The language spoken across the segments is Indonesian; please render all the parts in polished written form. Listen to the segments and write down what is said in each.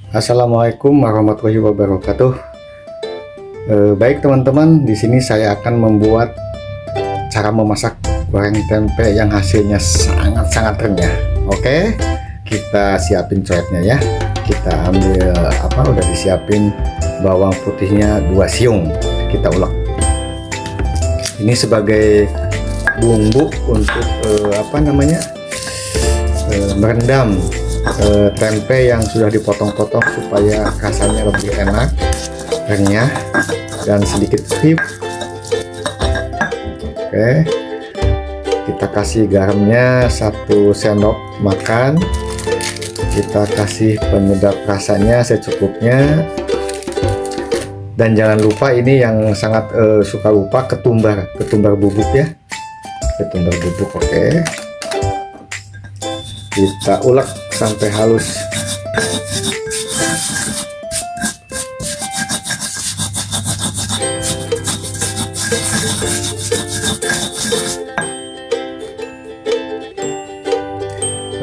Assalamualaikum warahmatullahi wabarakatuh. Baik teman-teman, di sini saya akan membuat cara memasak goreng tempe yang hasilnya sangat-sangat renyah. Oke, kita siapin coetnya ya. Kita ambil udah disiapin bawang putihnya 2 siung. Kita ulek. Ini sebagai bumbu untuk merendam tempe yang sudah dipotong-potong supaya rasanya lebih enak, renyah, dan sedikit kriuk. Oke, kita kasih garamnya 1 sendok makan. Kita kasih penyedap rasanya secukupnya. Dan jangan lupa, ini yang sangat suka lupa, ketumbar bubuk ya, ketumbar bubuk. Oke, kita ulek sampai halus.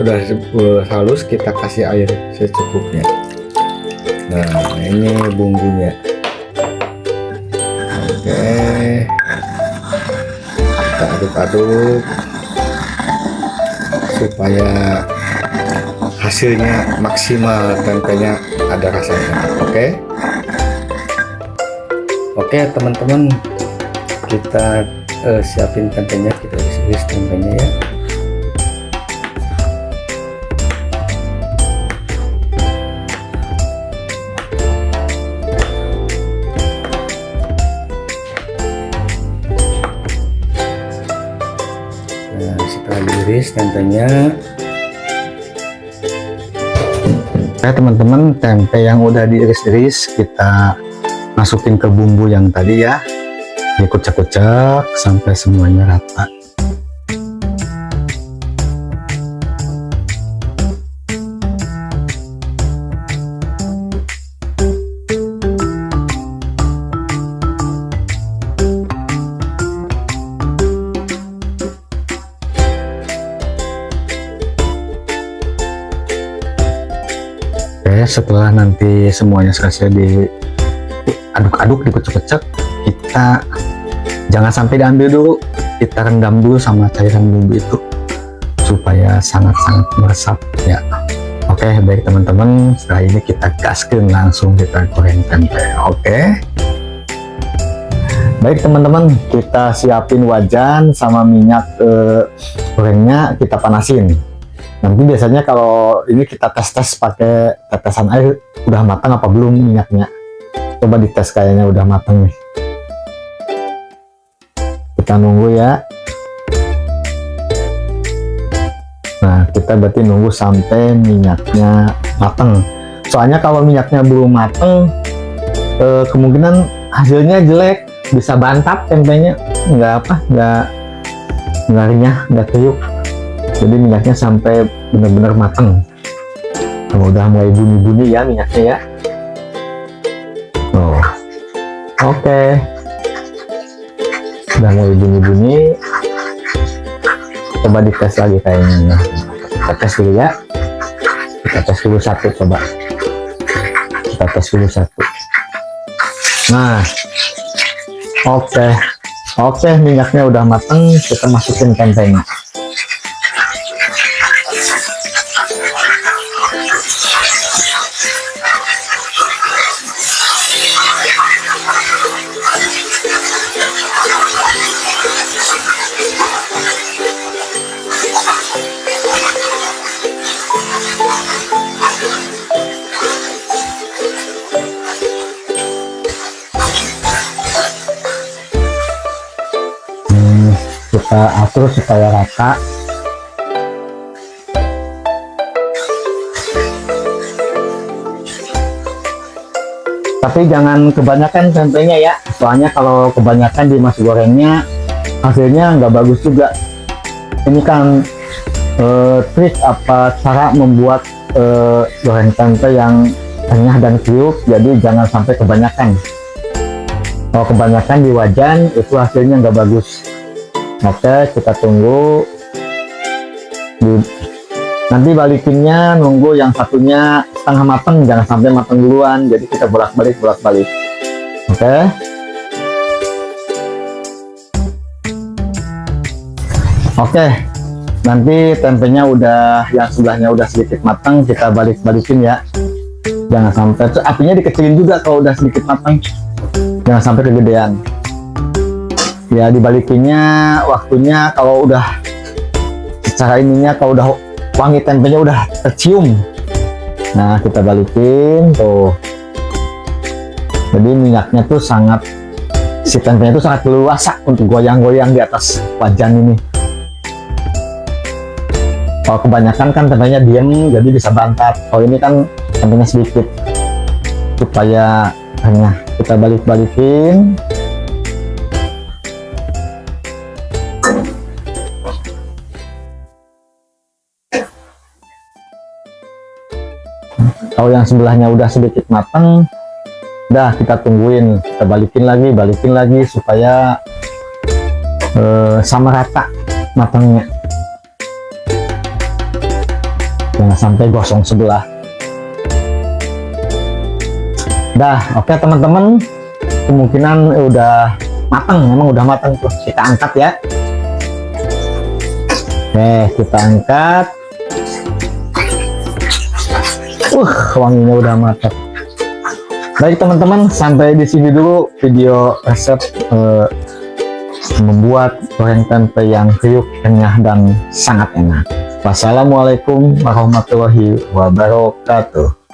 Udah halus, kita kasih air secukupnya. Nah, ini bumbunya. Oke, kita aduk-aduk supaya hasilnya maksimal, tempenya ada rasanya. Oke teman-teman, kita siapin tempenya, kita iris tempenya ya. Nah, setelah diiris tempenya, teman-teman, tempe yang udah diiris-iris kita masukin ke bumbu yang tadi ya, dikucek-kucek sampai semuanya rata. Setelah nanti semuanya selesai diaduk-aduk, dikucek-kucek, kita jangan sampai diambil dulu, kita rendam dulu sama cairan bumbu itu supaya sangat-sangat meresap ya. Oke, baik teman-teman, setelah ini kita gaskan, langsung kita goreng tempe. Oke, baik teman-teman, kita siapin wajan sama minyak gorengnya, kita panasin. Nanti biasanya kalau ini kita tes pakai tetesan air, udah matang apa belum minyaknya. Coba dites, kayaknya udah matang nih. Kita nunggu ya. Nah, kita berarti nunggu sampai minyaknya matang. Soalnya kalau minyaknya belum matang, kemungkinan hasilnya jelek, bisa bantap tempenya, nggak renyah, nggak kriuk. Jadi minyaknya sampai benar-benar matang. Kalau udah mulai bunyi-bunyi ya minyaknya ya. Oh, oke. Udah mulai bunyi-bunyi. Coba dites lagi kayaknya. Kita tes dulu ya. Kita tes dulu satu, coba. Kita tes dulu satu. Nah, oke. Oke, minyaknya udah matang. Kita masukin tempenya. Kita atur supaya rata. Tapi jangan kebanyakan tempenya ya, soalnya kalau kebanyakan di nasi gorengnya hasilnya nggak bagus juga. Ini kan trik cara membuat goreng tempe yang renyah dan kriuk, jadi jangan sampai kebanyakan. Kalau kebanyakan di wajan itu hasilnya nggak bagus. Oke, kita tunggu Nanti balikinnya nunggu yang satunya setengah matang, jangan sampai matang duluan. Jadi kita bolak-balik. Oke. Oke. Nanti tempenya udah, yang sebelahnya udah sedikit matang, kita balikin ya. Jangan sampai, apinya dikecilin juga kalau udah sedikit matang. Jangan sampai kegedean. Ya, dibalikinnya waktunya kalau udah secara ininya, kalau udah wangi tempenya udah tercium. Nah, kita balikin tuh. Jadi minyaknya tuh sangat, si tempenya tuh sangat leluasa untuk goyang-goyang di atas wajan ini. Kalau kebanyakan kan tempenya diem, jadi bisa bantat. Kalau ini kan tempenya sedikit, supaya renyah. Kita balikin. Kalau yang sebelahnya udah sedikit matang, udah kita tungguin, kita balikin lagi supaya sama rata matangnya. Jangan sampai gosong sebelah. Dah, oke teman-teman, kemungkinan udah matang, memang udah matang tuh. Kita angkat ya. Oke, kita angkat. Wanginya udah matang. Baik teman-teman, sampai di sini dulu video resep membuat goreng tempe yang kriuk, renyah, dan sangat enak. Wassalamualaikum warahmatullahi wabarakatuh.